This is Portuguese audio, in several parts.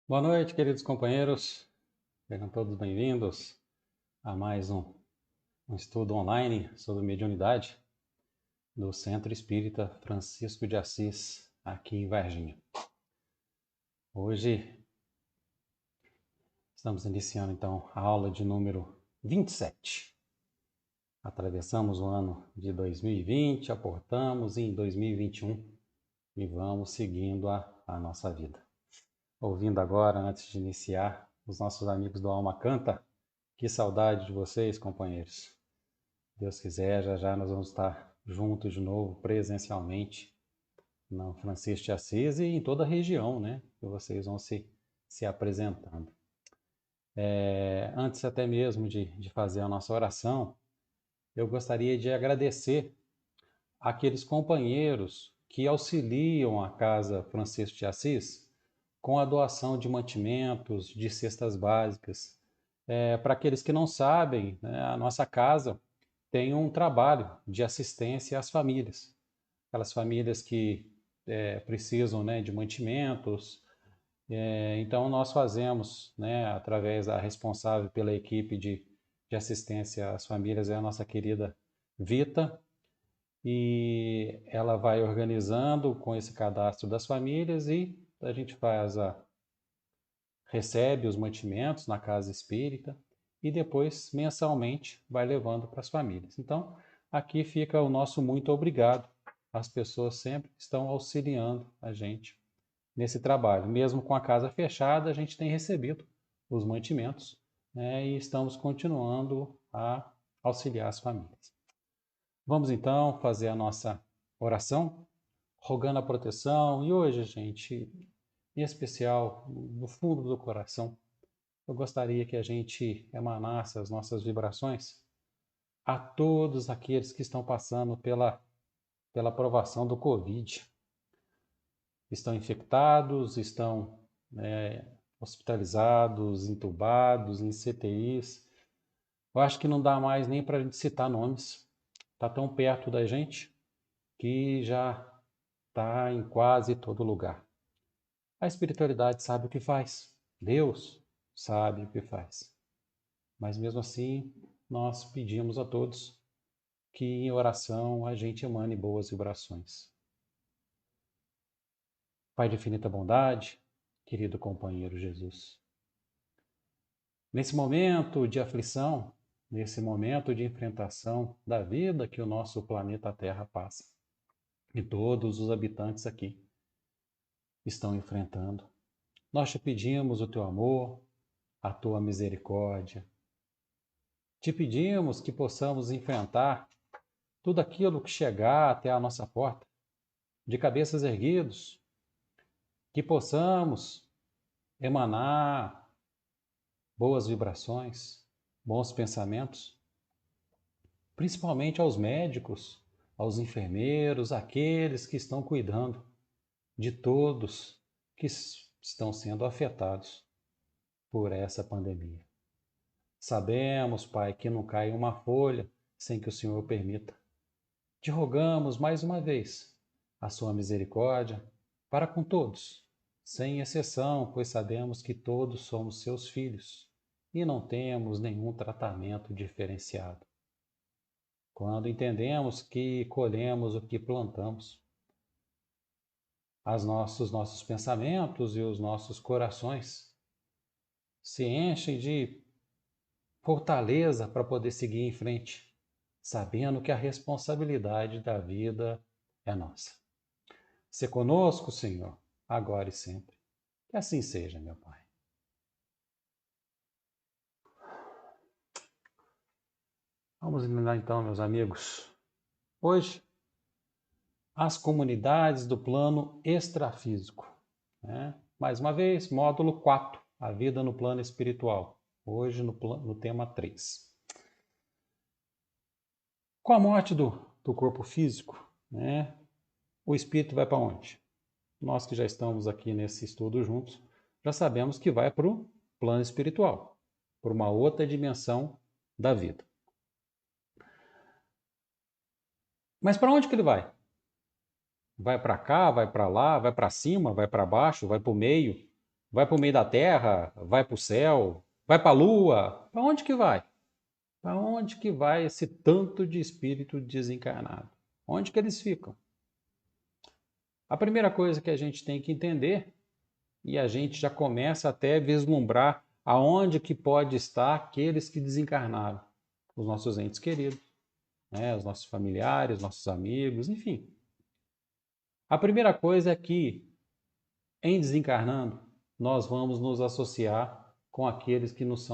Boa noite, queridos companheiros. Sejam todos bem-vindos a mais um estudo online sobre mediunidade do Centro Espírita Francisco de Assis, aqui em Varginha. Hoje estamos iniciando então a aula de número 27. Atravessamos o ano de 2020, aportamos em 2021 e vamos seguindo a nossa vida. Ouvindo agora, antes de iniciar, os nossos amigos do Alma Canta. Que saudade de vocês, companheiros. Deus quiser, já já nós vamos estar juntos de novo, presencialmente, na Francisco de Assis e em toda a região, né? Que vocês vão se apresentando. Antes até mesmo de fazer a nossa oração, eu gostaria de agradecer aqueles companheiros que auxiliam a Casa Francisco de Assis com a doação de mantimentos, de cestas básicas. Para aqueles que não sabem, né, a nossa casa tem um trabalho de assistência às famílias. Aquelas famílias que precisam, né, de mantimentos. Então, nós fazemos, né, através da responsável pela equipe de assistência às famílias, é a nossa querida Vita, e ela vai organizando com esse cadastro das famílias e a gente recebe os mantimentos na casa espírita e depois mensalmente vai levando para as famílias. Então, aqui fica o nosso muito obrigado. As pessoas sempre estão auxiliando a gente nesse trabalho. Mesmo com a casa fechada, a gente tem recebido os mantimentos, né, e estamos continuando a auxiliar as famílias. Vamos então fazer a nossa oração, rogando a proteção. E hoje, gente, em especial, no fundo do coração, eu gostaria que a gente emanasse as nossas vibrações a todos aqueles que estão passando pela provação do Covid. Estão infectados, estão hospitalizados, entubados, em CTIs. Eu acho que não dá mais nem para a gente citar nomes. Está tão perto da gente que já está em quase todo lugar. A espiritualidade sabe o que faz. Deus sabe o que faz. Mas mesmo assim, nós pedimos a todos que em oração a gente emane boas vibrações. Pai de infinita bondade, querido companheiro Jesus, nesse momento de aflição, nesse momento de enfrentação da vida que o nosso planeta Terra passa, e todos os habitantes aqui estão enfrentando, nós te pedimos o teu amor, a tua misericórdia. Te pedimos que possamos enfrentar tudo aquilo que chegar até a nossa porta, de cabeças erguidos, que possamos emanar boas vibrações, bons pensamentos, principalmente aos médicos, aos enfermeiros, aqueles que estão cuidando de todos que estão sendo afetados por essa pandemia. Sabemos, Pai, que não cai uma folha sem que o Senhor permita. Te rogamos mais uma vez a sua misericórdia para com todos, sem exceção, pois sabemos que todos somos seus filhos e não temos nenhum tratamento diferenciado. Quando entendemos que colhemos o que plantamos, os nossos pensamentos e os nossos corações se enchem de fortaleza para poder seguir em frente, sabendo que a responsabilidade da vida é nossa. Se conosco, Senhor, agora e sempre. Que assim seja, meu Pai. Vamos lá então, meus amigos. Hoje, as comunidades do plano extrafísico, né? Mais uma vez, módulo 4, a vida no plano espiritual. Hoje no tema 3. Com a morte do corpo físico, né, o espírito vai para onde? Nós que já estamos aqui nesse estudo juntos, já sabemos que vai para o plano espiritual, para uma outra dimensão da vida. Mas para onde que ele vai? Vai para cá, vai para lá, vai para cima, vai para baixo, vai para o meio, Vai para o meio da terra? Vai para o céu? Vai para a lua? Para onde que vai? Para onde que vai esse tanto de espírito desencarnado? Onde que eles ficam? A primeira coisa que a gente tem que entender, e a gente já começa até a vislumbrar aonde que pode estar aqueles que desencarnaram, os nossos entes queridos, né? Os nossos familiares, nossos amigos, enfim. A primeira coisa é que, em desencarnando, nós vamos nos associar com aqueles que nos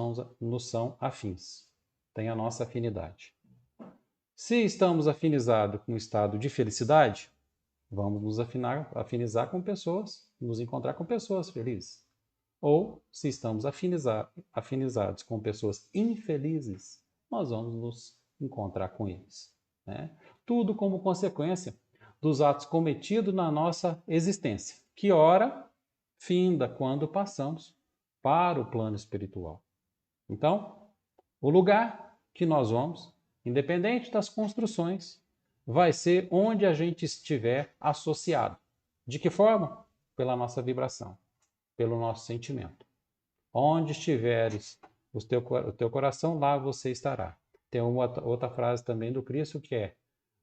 são afins, tem a nossa afinidade. Se estamos afinizados com o estado de felicidade, vamos nos afinizar com pessoas, nos encontrar com pessoas felizes. Ou, se estamos afinizados com pessoas infelizes, nós vamos nos encontrar com eles, né? Tudo como consequência dos atos cometidos na nossa existência, que ora finda quando passamos para o plano espiritual. Então, o lugar que nós vamos, independente das construções, vai ser onde a gente estiver associado. De que forma? Pela nossa vibração, pelo nosso sentimento. Onde estiveres o teu coração, lá você estará. Tem uma outra frase também do Cristo que é: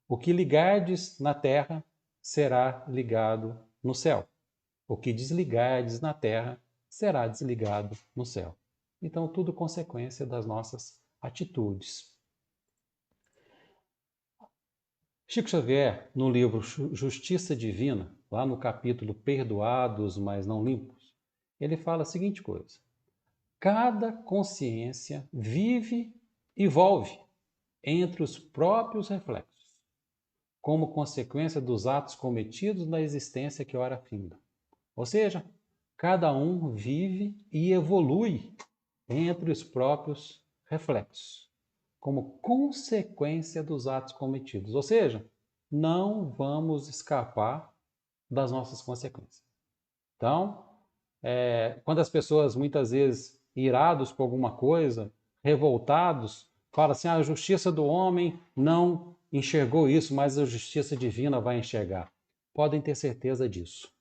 o que ligardes na terra será ligado no céu. O que desligardes na terra será desligado no céu. Então, tudo consequência das nossas atitudes. Chico Xavier, no livro Justiça Divina, lá no capítulo Perdoados, mas não limpos, ele fala a seguinte coisa: cada consciência vive e volve entre os próprios reflexos, como consequência dos atos cometidos na existência que ora finda. Ou seja, cada um vive e evolui entre os próprios reflexos, como consequência dos atos cometidos. Ou seja, não vamos escapar das nossas consequências. Então, quando as pessoas muitas vezes irados por alguma coisa, revoltados, falam assim: a justiça do homem não enxergou isso, mas a justiça divina vai enxergar. Podem ter certeza disso.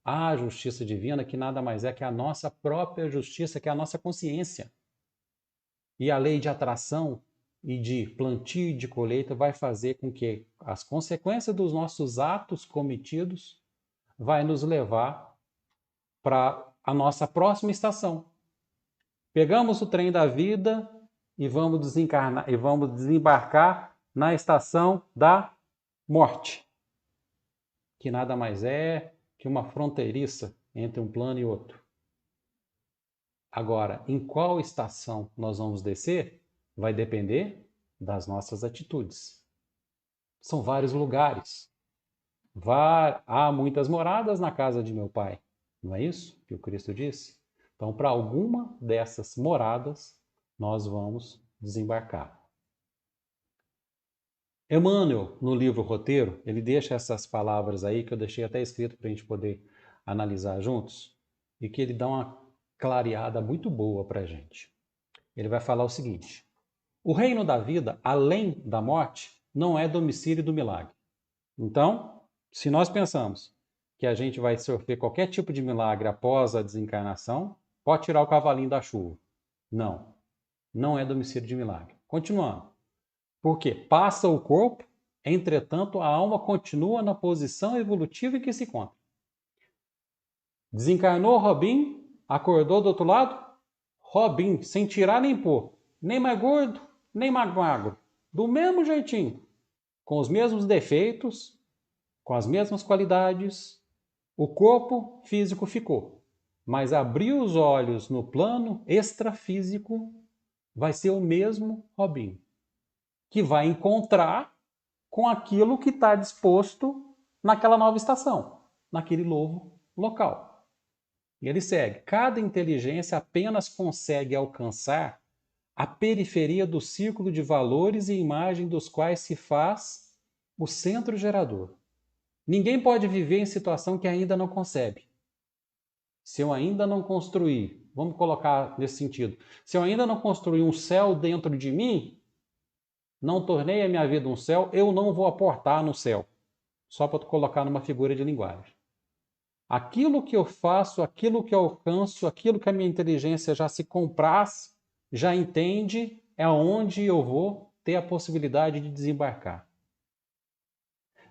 A justiça divina, que nada mais é que a nossa própria justiça, que é a nossa consciência. E a lei de atração e de plantio e de colheita vai fazer com que as consequências dos nossos atos cometidos vai nos levar para a nossa próxima estação. Pegamos o trem da vida e vamos desencarnar e vamos desembarcar na estação da morte, que nada mais é que uma fronteiriça entre um plano e outro. Agora, em qual estação nós vamos descer vai depender das nossas atitudes. São vários lugares. Há muitas moradas na casa de meu pai. Não é isso que o Cristo disse? Então, para alguma dessas moradas, nós vamos desembarcar. Emmanuel, no livro Roteiro, ele deixa essas palavras aí, que eu deixei até escrito para a gente poder analisar juntos, e que ele dá uma clareada muito boa para a gente. Ele vai falar o seguinte: o reino da vida, além da morte, não é domicílio do milagre. Então, se nós pensamos que a gente vai sofrer qualquer tipo de milagre após a desencarnação, pode tirar o cavalinho da chuva. Não, não é domicílio de milagre. Continuando. Porque passa o corpo, entretanto, a alma continua na posição evolutiva em que se encontra. Desencarnou Robin, acordou do outro lado, Robin, sem tirar nem pôr, nem mais gordo, nem mais magro, do mesmo jeitinho, com os mesmos defeitos, com as mesmas qualidades, o corpo físico ficou. Mas abrir os olhos no plano extrafísico vai ser o mesmo Robin, que vai encontrar com aquilo que está disposto naquela nova estação, naquele novo local. E ele segue: cada inteligência apenas consegue alcançar a periferia do círculo de valores e imagem dos quais se faz o centro gerador. Ninguém pode viver em situação que ainda não concebe. Se eu ainda não construir, vamos colocar nesse sentido, se eu ainda não construir um céu dentro de mim, não tornei a minha vida um céu, eu não vou aportar no céu. Só para colocar numa figura de linguagem. Aquilo que eu faço, aquilo que eu alcanço, aquilo que a minha inteligência já se compraz, já entende, é onde eu vou ter a possibilidade de desembarcar.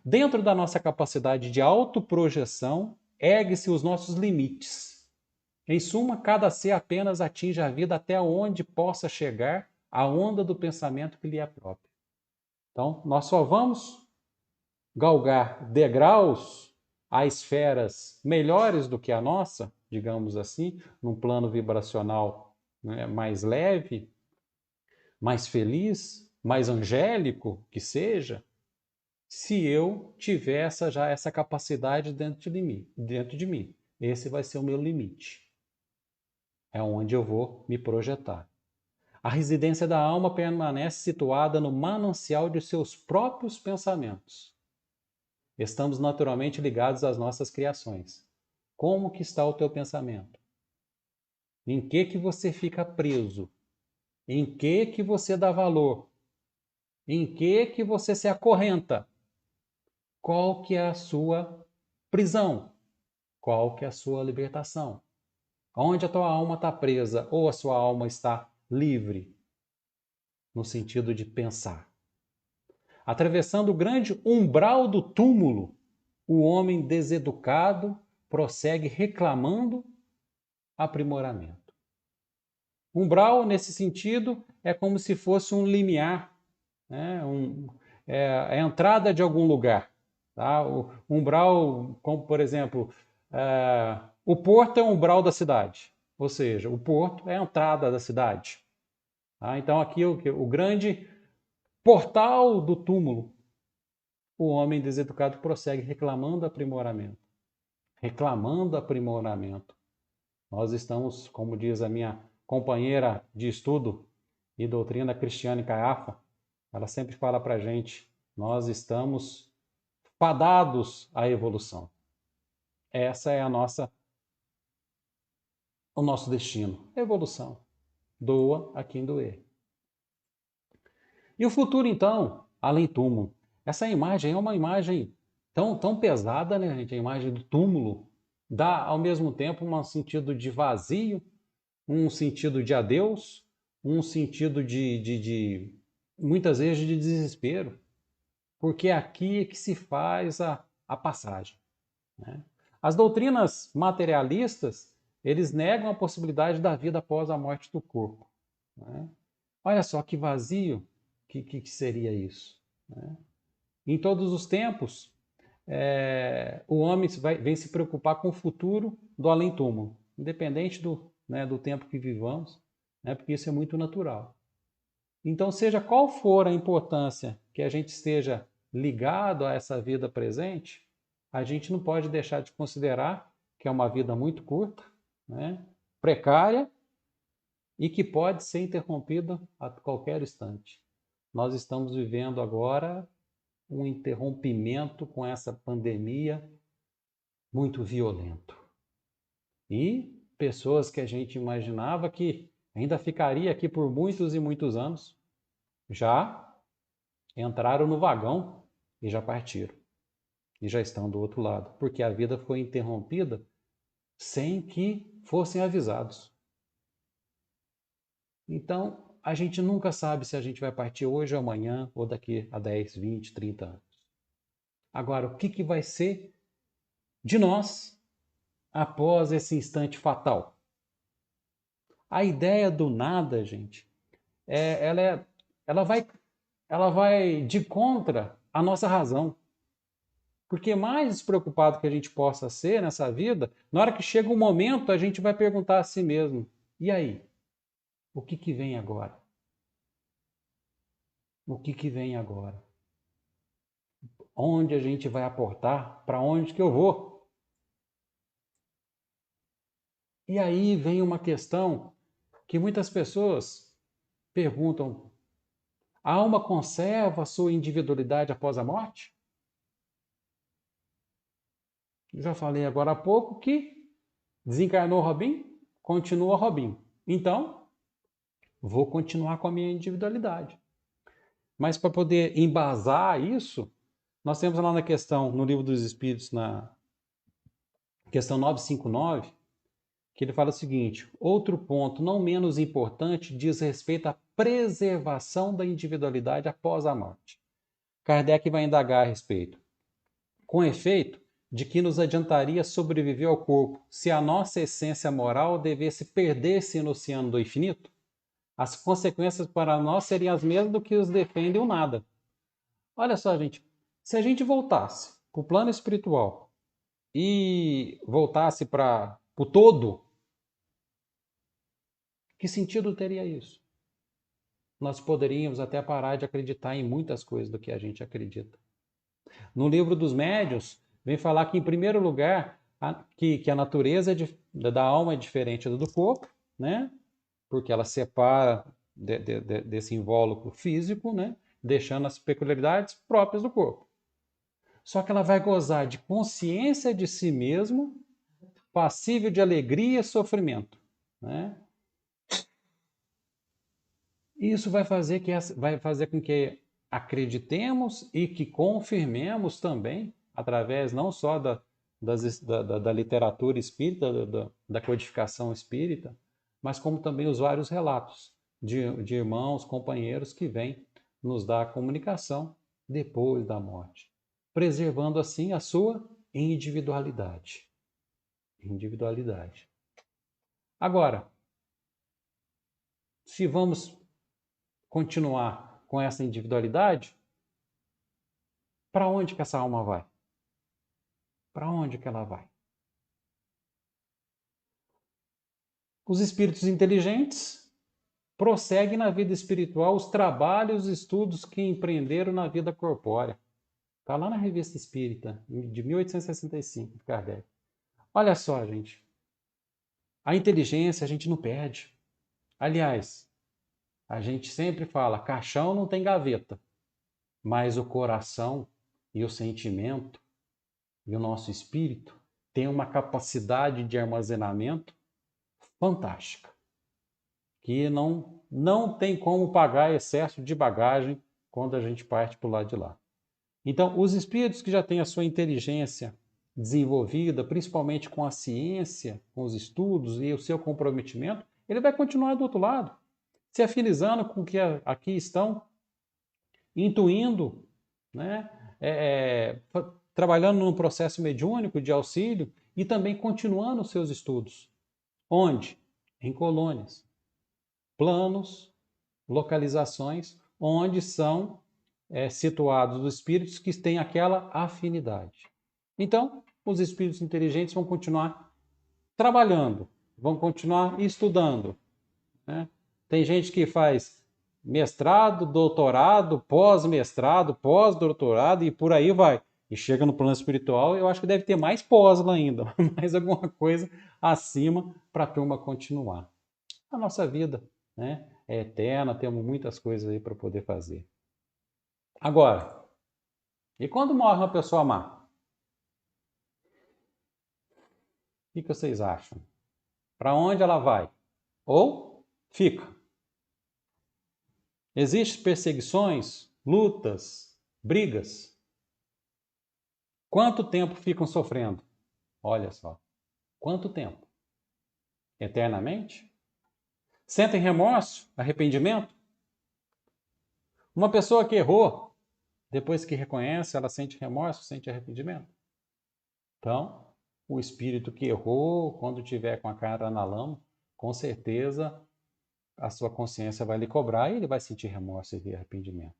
Dentro da nossa capacidade de autoprojeção, ergue-se os nossos limites. Em suma, cada ser apenas atinge a vida até onde possa chegar a onda do pensamento que lhe é próprio. Então, nós só vamos galgar degraus a esferas melhores do que a nossa, digamos assim, num plano vibracional, né, mais leve, mais feliz, mais angélico que seja, se eu tiver essa capacidade dentro de mim. Esse vai ser o meu limite. É onde eu vou me projetar. A residência da alma permanece situada no manancial de seus próprios pensamentos. Estamos naturalmente ligados às nossas criações. Como que está o teu pensamento? Em que você fica preso? Em que você dá valor? Em que você se acorrenta? Qual que é a sua prisão? Qual que é a sua libertação? Onde a tua alma está presa ou a sua alma está livre? No sentido de pensar. Atravessando o grande umbral do túmulo, o homem deseducado prossegue reclamando aprimoramento. Umbral, nesse sentido, é como se fosse um limiar, né? A entrada de algum lugar. Tá? O umbral, como por exemplo, o porto é o umbral da cidade, ou seja, o porto é a entrada da cidade. Tá? Então aqui o grande portal do túmulo, o homem deseducado prossegue reclamando aprimoramento. Reclamando aprimoramento. Nós estamos, como diz a minha companheira de estudo e doutrina Cristiane Caiafa, ela sempre fala para a gente, nós estamos fadados à evolução. Essa é o nosso destino, evolução. Doa a quem doer. E o futuro, então, além túmulo. Essa imagem é uma imagem tão pesada, né, gente? A imagem do túmulo dá, ao mesmo tempo, um sentido de vazio, um sentido de adeus, um sentido de muitas vezes, de desespero. Porque é aqui que se faz a passagem. Né? As doutrinas materialistas, eles negam a possibilidade da vida após a morte do corpo. Né? Olha só que vazio que seria isso. Né? Em todos os tempos, o homem vem se preocupar com o futuro do além-túmulo, independente do tempo que vivamos, né? Porque isso é muito natural. Então, seja qual for a importância que a gente esteja ligado a essa vida presente, a gente não pode deixar de considerar que é uma vida muito curta, né? Precária e que pode ser interrompida a qualquer instante. Nós estamos vivendo agora um interrompimento com essa pandemia muito violento. E pessoas que a gente imaginava que ainda ficaria aqui por muitos e muitos anos, já entraram no vagão e já partiram. E já estão do outro lado, porque a vida foi interrompida sem que fossem avisados. Então, a gente nunca sabe se a gente vai partir hoje ou amanhã, ou daqui a 10, 20, 30 anos. Agora, o que vai ser de nós após esse instante fatal? A ideia do nada, gente, ela vai de contra a nossa razão. Porque mais despreocupado que a gente possa ser nessa vida, na hora que chega um momento, a gente vai perguntar a si mesmo: e aí? O que vem agora? O que vem agora? Onde a gente vai aportar? Para onde que eu vou? E aí vem uma questão que muitas pessoas perguntam: a alma conserva a sua individualidade após a morte? Eu já falei agora há pouco que desencarnou Robin, continua Robin. Então, vou continuar com a minha individualidade. Mas para poder embasar isso, nós temos lá na questão, no Livro dos Espíritos, na questão 959, que ele fala o seguinte: outro ponto não menos importante diz respeito à preservação da individualidade após a morte. Kardec vai indagar a respeito. Com efeito, de que nos adiantaria sobreviver ao corpo se a nossa essência moral devesse perder-se no oceano do infinito? As consequências para nós seriam as mesmas do que os defendem o nada. Olha só, gente, se a gente voltasse para o plano espiritual e voltasse para o todo, que sentido teria isso? Nós poderíamos até parar de acreditar em muitas coisas do que a gente acredita. No livro dos Médiuns, vem falar que, em primeiro lugar, que a natureza da alma é diferente do corpo, né? Porque ela separa desse invólucro físico, né? Deixando as peculiaridades próprias do corpo. Só que ela vai gozar de consciência de si mesmo, passível de alegria e sofrimento, né? Isso vai fazer com que acreditemos e que confirmemos também, através não só da literatura espírita, da codificação espírita, mas como também os vários relatos de irmãos, companheiros que vêm nos dar a comunicação depois da morte, preservando assim a sua individualidade. Individualidade. Agora, se vamos continuar com essa individualidade, para onde que essa alma vai? Para onde que ela vai? Os espíritos inteligentes prosseguem na vida espiritual os trabalhos e estudos que empreenderam na vida corpórea. Está lá na Revista Espírita, de 1865, de Kardec. Olha só, gente. A inteligência a gente não perde. Aliás, a gente sempre fala, caixão não tem gaveta, mas o coração e o sentimento e o nosso espírito têm uma capacidade de armazenamento fantástica, que não tem como pagar excesso de bagagem quando a gente parte para o lado de lá. Então, os espíritos que já têm a sua inteligência desenvolvida, principalmente com a ciência, com os estudos e o seu comprometimento, ele vai continuar do outro lado, se afinizando com o que aqui estão, intuindo, né? Trabalhando num processo mediúnico de auxílio e também continuando os seus estudos. Onde? Em colônias, planos, localizações, onde são situados os espíritos que têm aquela afinidade. Então, os espíritos inteligentes vão continuar trabalhando, vão continuar estudando, né? Tem gente que faz mestrado, doutorado, pós-mestrado, pós-doutorado e por aí vai. E chega no plano espiritual, eu acho que deve ter mais pós lá ainda, mais alguma coisa acima para a turma continuar. A nossa vida, né, é eterna, temos muitas coisas aí para poder fazer. Agora, e quando morre uma pessoa má? O que vocês acham? Para onde ela vai? Ou fica? Existem perseguições, lutas, brigas? Quanto tempo ficam sofrendo? Olha só. Quanto tempo? Eternamente? Sentem remorso, arrependimento? Uma pessoa que errou, depois que reconhece, ela sente remorso, sente arrependimento? Então, o espírito que errou, quando tiver com a cara na lama, com certeza a sua consciência vai lhe cobrar e ele vai sentir remorso e arrependimento.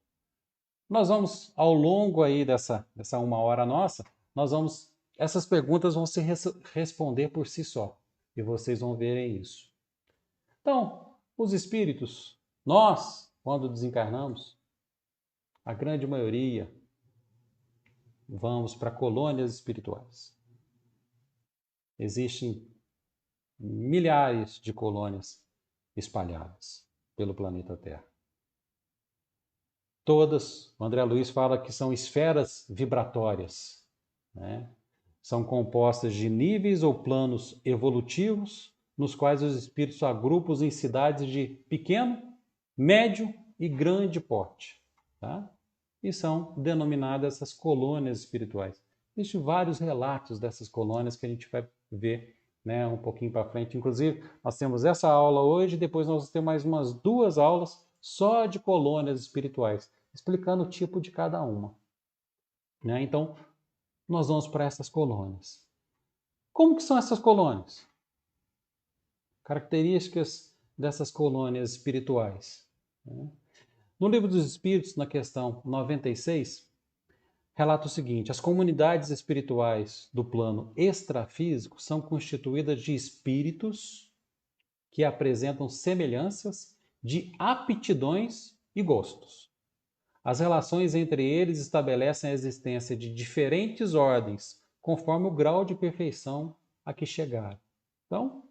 Nós vamos, ao longo aí dessa 1 hora nossa, essas perguntas vão se responder por si só. E vocês vão verem isso. Então, os espíritos, nós, quando desencarnamos, a grande maioria, vamos para colônias espirituais. Existem milhares de colônias espalhadas pelo planeta Terra. Todas, o André Luiz fala que são esferas vibratórias, né? São compostas de níveis ou planos evolutivos, nos quais os espíritos agrupam em cidades de pequeno, médio e grande porte, tá? E são denominadas essas colônias espirituais. Existem vários relatos dessas colônias que a gente vai ver, né, um pouquinho para frente. Inclusive, nós temos essa aula hoje, depois nós vamos ter mais umas 2 aulas só de colônias espirituais, explicando o tipo de cada uma, né? Então, nós vamos para essas colônias. Como que são essas colônias? Características dessas colônias espirituais, né? No Livro dos Espíritos, na questão 96, relata o seguinte: as comunidades espirituais do plano extrafísico são constituídas de espíritos que apresentam semelhanças de aptidões e gostos. As relações entre eles estabelecem a existência de diferentes ordens, conforme o grau de perfeição a que chegaram. Então,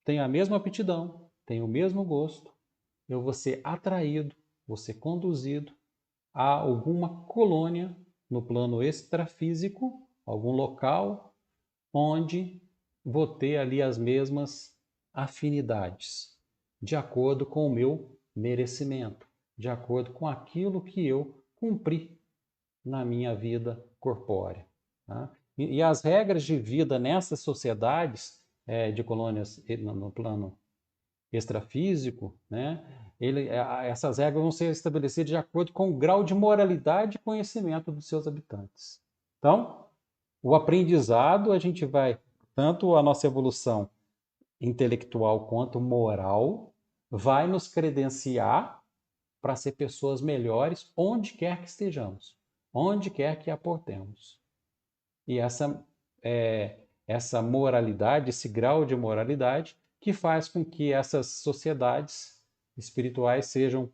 tem a mesma aptidão, tem o mesmo gosto, eu vou ser atraído, vou ser conduzido a alguma colônia no plano extrafísico, algum local onde vou ter ali as mesmas afinidades, de acordo com o meu merecimento, de acordo com aquilo que eu cumpri na minha vida corpórea. Tá? E as regras de vida nessas sociedades de colônias no plano extrafísico, né? Essas regras vão ser estabelecidas de acordo com o grau de moralidade e conhecimento dos seus habitantes. Então, o aprendizado, a gente vai, tanto a nossa evolução intelectual quanto moral, vai nos credenciar para ser pessoas melhores onde quer que estejamos, onde quer que aportemos. E essa moralidade, esse grau de moralidade, que faz com que essas sociedades espirituais sejam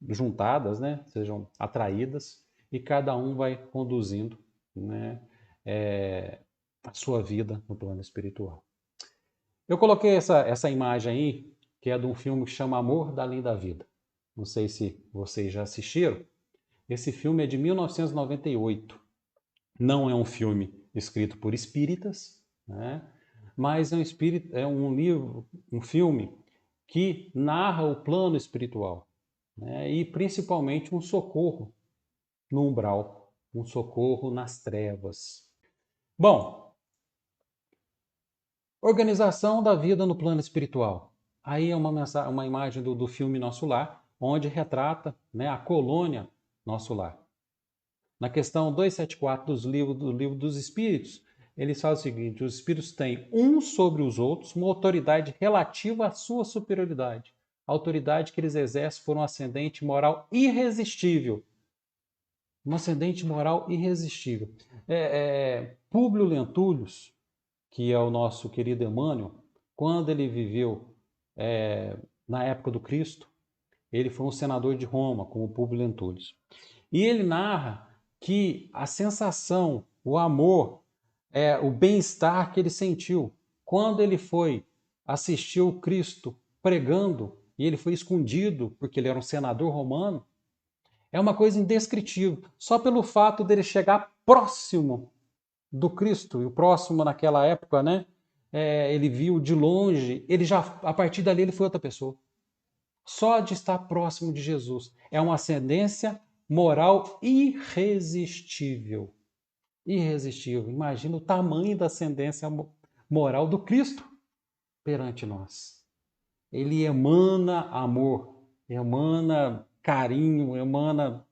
juntadas, né? Sejam atraídas, e cada um vai conduzindo, né, a sua vida no plano espiritual. Eu coloquei essa imagem aí, que é de um filme que chama Amor da Além da Vida. Não sei se vocês já assistiram. Esse filme é de 1998. Não é um filme escrito por espíritas, né? Mas é um livro, um filme que narra o plano espiritual, né? E principalmente um socorro no umbral, um socorro nas trevas. Bom, organização da vida no plano espiritual. Aí é uma imagem do filme Nosso Lar, onde retrata, né, a colônia Nosso Lar. Na questão 274 do Livro dos Espíritos, eles falam o seguinte: os espíritos têm uns sobre os outros uma autoridade relativa à sua superioridade. A autoridade que eles exercem por um ascendente moral irresistível. Um ascendente moral irresistível. Públio Lentulus, que é o nosso querido Emmanuel, quando ele viveu na época do Cristo, ele foi um senador de Roma, como Públio Lentulus. E ele narra que a sensação, o amor, o bem-estar que ele sentiu quando ele foi assistir o Cristo pregando e ele foi escondido porque ele era um senador romano, é uma coisa indescritível. Só pelo fato dele chegar próximo do Cristo, e o próximo naquela época, né? Ele viu de longe, ele já, a partir dali, ele foi outra pessoa. Só de estar próximo de Jesus é uma ascendência moral irresistível. Irresistível. Imagina o tamanho da ascendência moral do Cristo perante nós. Ele emana amor, emana carinho, emana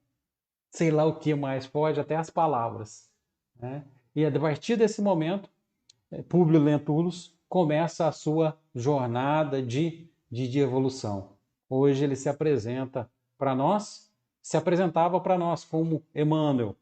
sei lá o que mais, pode até as palavras, né? E a partir desse momento, Públio Lentulus começa a sua jornada de evolução. Hoje ele se apresenta para nós, se apresentava para nós como Emmanuel.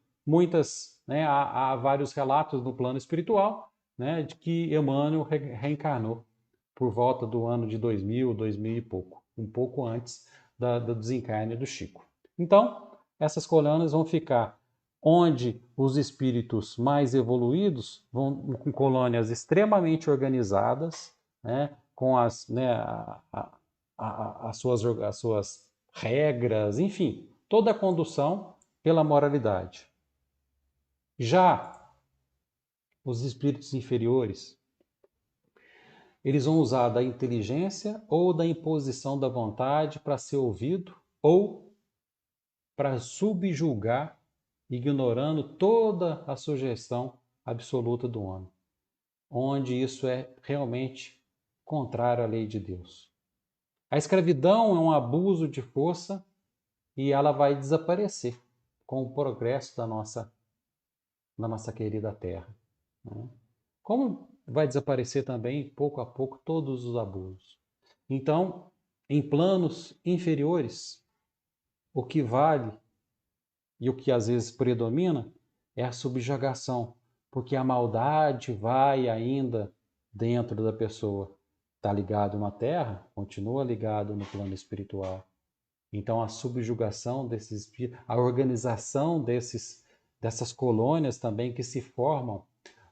Né, há vários relatos no plano espiritual, né, de que Emmanuel reencarnou por volta do ano de 2000, 2000 e pouco, um pouco antes do desencarne do Chico. Então, essas colônias vão ficar onde os espíritos mais evoluídos vão com colônias extremamente organizadas, né, com as suas regras, enfim, toda a condução pela moralidade. Já os espíritos inferiores, eles vão usar da inteligência ou da imposição da vontade para ser ouvido ou para subjugar, ignorando toda a sugestão absoluta do homem. onde isso é realmente contrário à lei de Deus. A escravidão é um abuso de força e ela vai desaparecer com o progresso da nossa querida Terra, né? Como vai desaparecer também, pouco a pouco, todos os abusos. Então, em planos inferiores, o que vale e o que às vezes predomina é a subjugação, porque a maldade vai ainda dentro da pessoa. Está ligado na terra, continua ligado no plano espiritual. Então a subjugação desses espíritos, a organização dessas colônias também que se formam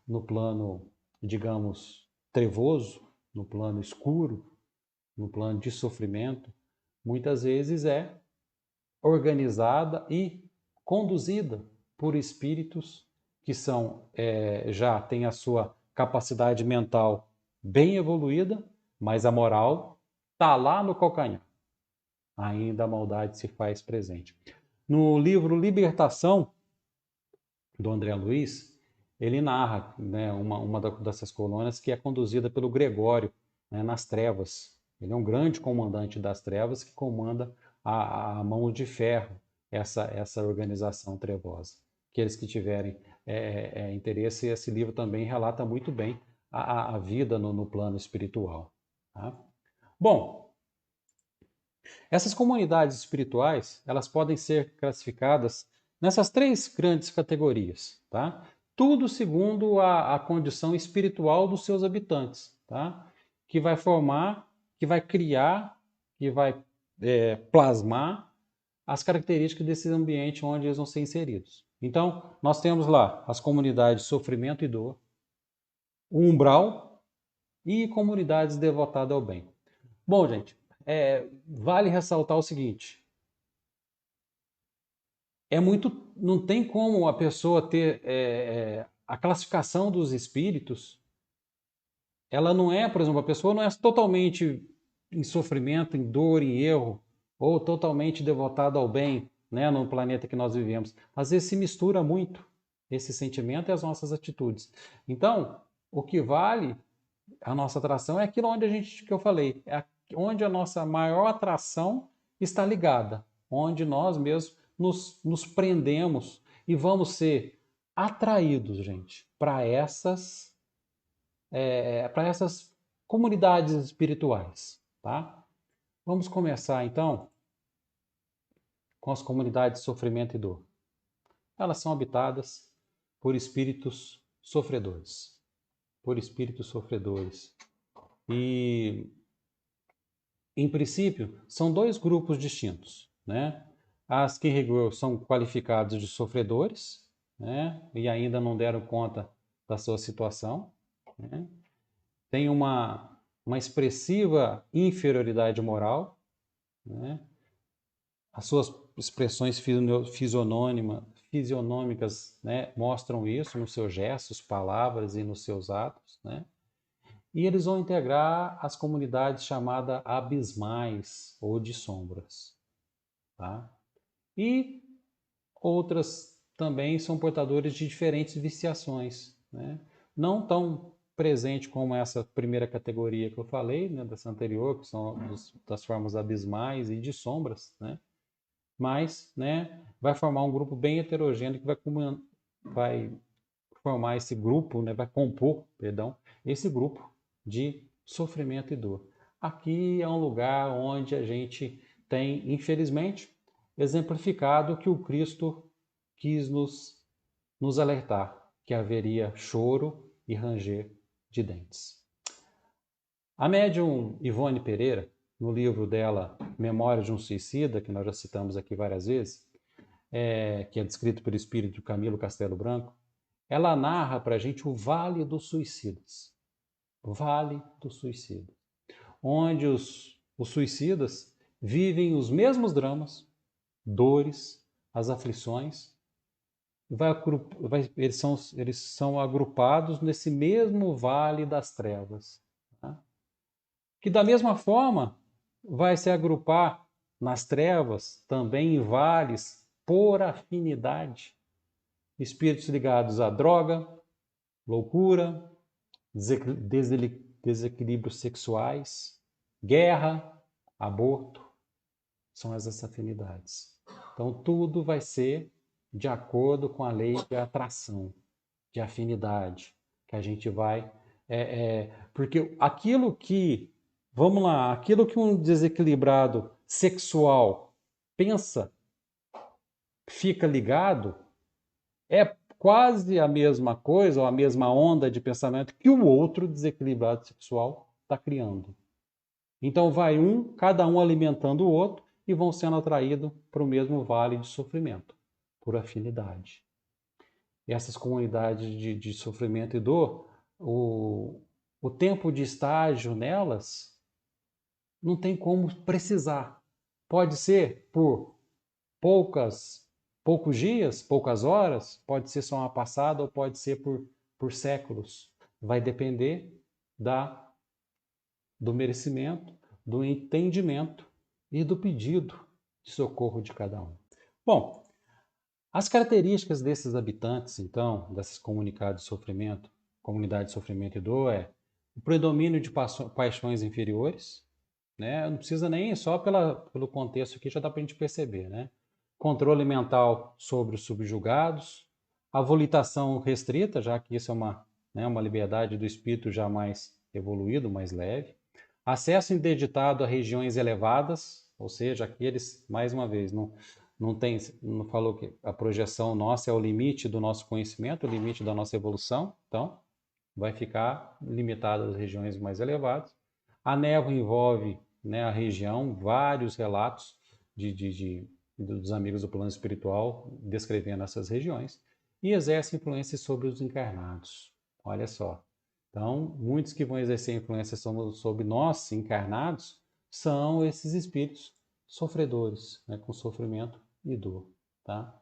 no plano, digamos, trevoso, no plano escuro, no plano de sofrimento, muitas vezes é organizada e conduzida por espíritos que já têm a sua capacidade mental bem evoluída, mas a moral está lá no calcanhar. Ainda a maldade se faz presente. No livro Libertação, do André Luiz, ele narra, né, uma dessas colônias que é conduzida pelo Gregório, né, nas trevas. Ele é um grande comandante das trevas que comanda a mão de ferro essa organização trevosa. Aqueles que tiverem interesse, esse livro também relata muito bem a vida no plano espiritual. Tá? Bom, essas comunidades espirituais, elas podem ser classificadas nessas três grandes categorias, tá? Tudo segundo a condição espiritual dos seus habitantes, tá? Que vai formar, que vai criar, que vai plasmar as características desse ambiente onde eles vão ser inseridos. Então, nós temos lá as comunidades de sofrimento e dor, o umbral e comunidades devotadas ao bem. Bom, gente, vale ressaltar o seguinte: não tem como a pessoa ter a classificação dos espíritos. Ela não é, por exemplo, a pessoa não é totalmente em sofrimento, em dor, em erro, ou totalmente devotada ao bem, né, no planeta que nós vivemos. Às vezes se mistura muito esse sentimento e as nossas atitudes. Então, o que vale a nossa atração é aquilo que eu falei, onde a nossa maior atração está ligada, onde nós mesmos nos prendemos e vamos ser atraídos, gente, para essas comunidades espirituais, tá? Vamos começar então com as comunidades de sofrimento e dor. Elas são habitadas por espíritos sofredores, E em princípio, são dois grupos distintos, né? As que rigor são qualificados de sofredores, né? E ainda não deram conta da sua situação, né? Tem uma expressiva inferioridade moral, né? As suas expressões fisionômicas, né, mostram isso nos seus gestos, palavras e nos seus atos, né? E eles vão integrar as comunidades chamadas abismais ou de sombras, tá? E outras também são portadores de diferentes viciações, né? Não tão presente como essa primeira categoria que eu falei, né, dessa anterior, que são das formas abismais e de sombras, né? Mas, né, vai formar um grupo bem heterogêneo que vai formar esse grupo, né, vai compor, perdão, esse grupo de sofrimento e dor. Aqui é um lugar onde a gente tem, infelizmente, exemplificado que o Cristo quis nos alertar, que haveria choro e ranger de dentes. A médium Ivone Pereira, no livro dela Memória de um Suicida, que nós já citamos aqui várias vezes, que é descrito pelo espírito Camilo Castelo Branco, ela narra para a gente o Vale dos Suicidas. O Vale dos Suicidas. Onde os suicidas vivem os mesmos dramas, dores, as aflições. Eles são agrupados nesse mesmo Vale das Trevas. Tá? Que da mesma forma vai se agrupar nas trevas, também em vales, por afinidade. Espíritos ligados à droga, loucura, desequilíbrios sexuais, guerra, aborto, são essas afinidades. Então, tudo vai ser de acordo com a lei de atração, de afinidade, que a gente vai... porque aquilo que, vamos lá, aquilo que um desequilibrado sexual pensa, fica ligado, é quase a mesma coisa, ou a mesma onda de pensamento que o outro desequilibrado sexual está criando. Então vai cada um alimentando o outro e vão sendo atraídos para o mesmo vale de sofrimento, por afinidade. E essas comunidades de sofrimento e dor, o tempo de estágio nelas não tem como precisar. Pode ser por poucos dias, poucas horas, pode ser só uma passada ou pode ser por séculos. Vai depender do merecimento, do entendimento e do pedido de socorro de cada um. Bom, as características desses habitantes, então, dessas comunidades de sofrimento e dor, é o predomínio de paixões inferiores, né? Não precisa nem só pelo contexto aqui, já dá para a gente perceber, né? Controle mental sobre os subjugados, a volitação restrita, já que isso é uma liberdade do espírito já mais evoluído, mais leve, acesso interditado a regiões elevadas, ou seja, aqueles, mais uma vez, não falou que a projeção nossa é o limite do nosso conhecimento, o limite da nossa evolução, então vai ficar limitado às regiões mais elevadas. A névoa envolve, né, a região, vários relatos dos amigos do plano espiritual descrevendo essas regiões, e exerce influência sobre os encarnados. Olha só. Então, muitos que vão exercer influência sobre nós, encarnados, são esses espíritos sofredores, né, com sofrimento e dor. Tá?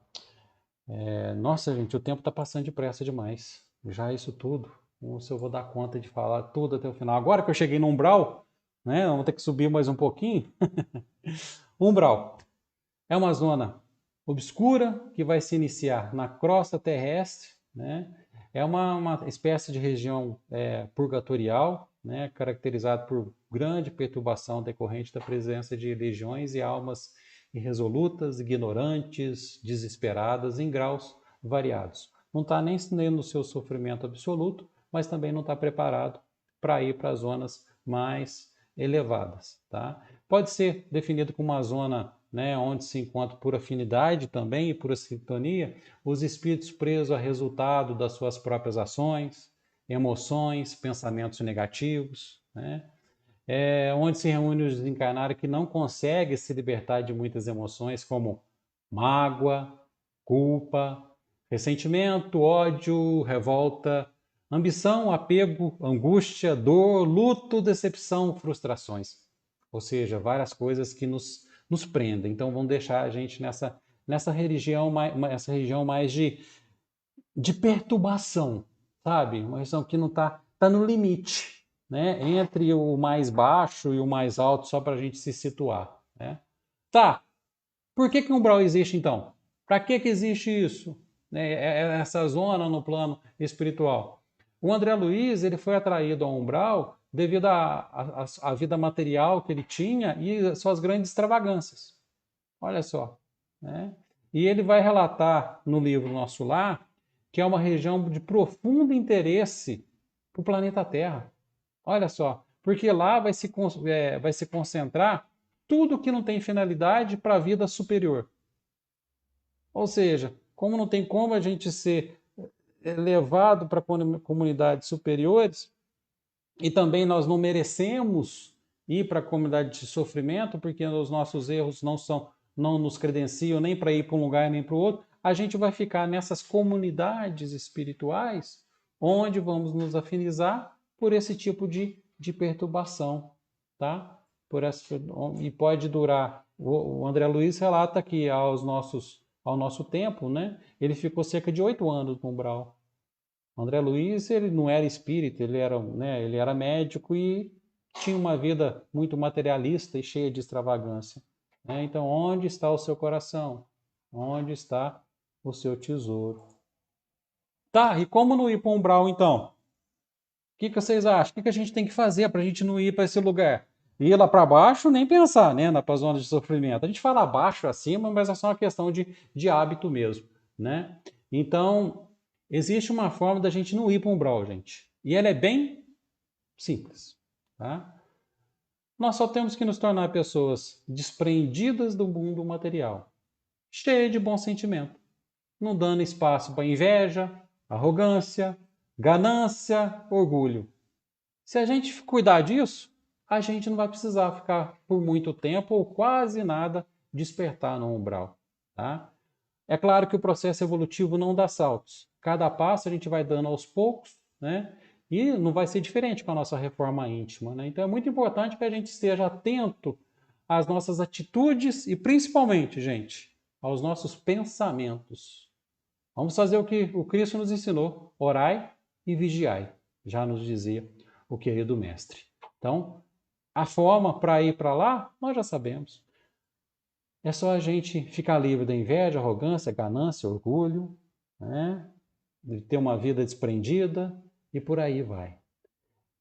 Nossa, gente, o tempo está passando depressa demais. Já isso tudo. Não sei se eu vou dar conta de falar tudo até o final. Agora que eu cheguei no umbral, né, vamos ter que subir mais um pouquinho. Umbral é uma zona obscura que vai se iniciar na crosta terrestre, né? É uma espécie de região purgatorial, né? Caracterizada por grande perturbação decorrente da presença de legiões e almas irresolutas, ignorantes, desesperadas, em graus variados. Não está nem no seu sofrimento absoluto, mas também não está preparado para ir para zonas mais elevadas. Tá? Pode ser definido como uma zona, né, onde se encontra por afinidade também e por sintonia os espíritos presos a resultado das suas próprias ações, emoções, pensamentos negativos, né? Onde se reúnem os desencarnados que não conseguem se libertar de muitas emoções como mágoa, culpa, ressentimento, ódio, revolta, ambição, apego, angústia, dor, luto, decepção, frustrações. Ou seja, várias coisas que nos prendem. Então vão deixar a gente nessa região mais de perturbação, sabe? Uma região que não tá no limite, né? Entre o mais baixo e o mais alto, só para a gente se situar, né? Tá, por que o umbral existe então? Para que existe isso? Essa zona no plano espiritual. O André Luiz ele foi atraído ao umbral devido à vida material que ele tinha e suas grandes extravagâncias. Olha só. Né? E ele vai relatar no livro Nosso Lar que é uma região de profundo interesse para o planeta Terra. Olha só, porque lá vai se concentrar tudo que não tem finalidade para a vida superior. Ou seja, como não tem como a gente ser levado para comunidades superiores, e também nós não merecemos ir para a comunidade de sofrimento, porque os nossos erros não nos credenciam nem para ir para um lugar nem para o outro, a gente vai ficar nessas comunidades espirituais onde vamos nos afinizar por esse tipo de perturbação, tá? E pode durar. O André Luiz relata que ao nosso tempo, né? Ele ficou cerca de 8 anos no umbral. O André Luiz ele não era espírita, ele era médico e tinha uma vida muito materialista e cheia de extravagância. Né? Então, onde está o seu coração? Onde está o seu tesouro? Tá, e como não ir para o umbral então? que vocês acham? O que a gente tem que fazer para a gente não ir para esse lugar? Ir lá para baixo, nem pensar, né, na zona de sofrimento. A gente fala abaixo, acima, mas é só uma questão de hábito mesmo, né? Então, existe uma forma da gente não ir para um umbral, gente. E ela é bem simples, tá? Nós só temos que nos tornar pessoas desprendidas do mundo material, cheias de bom sentimento, não dando espaço para inveja, arrogância, ganância, orgulho. Se a gente cuidar disso, a gente não vai precisar ficar por muito tempo ou quase nada despertar no umbral, tá? É claro que o processo evolutivo não dá saltos. Cada passo a gente vai dando aos poucos, né? E não vai ser diferente com a nossa reforma íntima, né? Então é muito importante que a gente esteja atento às nossas atitudes e principalmente, gente, aos nossos pensamentos. Vamos fazer o que o Cristo nos ensinou: orai e vigiai, já nos dizia o querido mestre. Então, a forma para ir para lá, nós já sabemos. É só a gente ficar livre da inveja, arrogância, ganância, orgulho, né? De ter uma vida desprendida e por aí vai.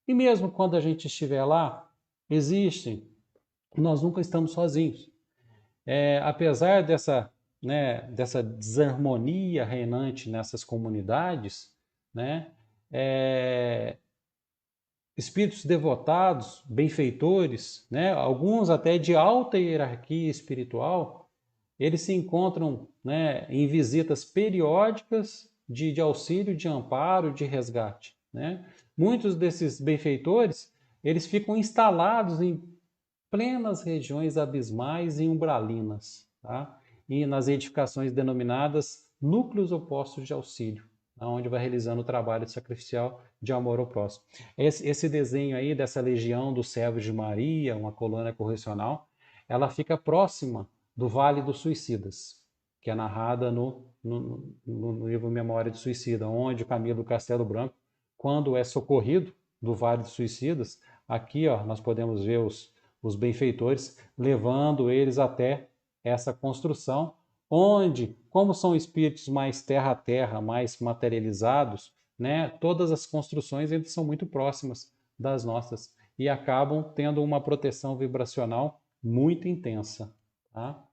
E mesmo quando a gente estiver lá, existem, nós nunca estamos sozinhos. Apesar dessa desarmonia reinante nessas comunidades, né? É, espíritos devotados, benfeitores, né? Alguns até de alta hierarquia espiritual, eles se encontram, né, em visitas periódicas de auxílio, de amparo, de resgate, né? Muitos desses benfeitores, eles ficam instalados em plenas regiões abismais e umbralinas, tá? E nas edificações denominadas núcleos opostos de auxílio, onde vai realizando o trabalho sacrificial de amor ao próximo. Esse desenho aí dessa legião dos servos de Maria, uma colônia correcional, ela fica próxima do Vale dos Suicidas, que é narrada no livro Memória de Suicida, onde o Camilo Castelo Branco, quando é socorrido do Vale dos Suicidas, aqui ó, nós podemos ver os benfeitores levando eles até essa construção, onde, como são espíritos mais terra a terra, mais materializados, né, todas as construções eles são muito próximas das nossas e acabam tendo uma proteção vibracional muito intensa. Tá?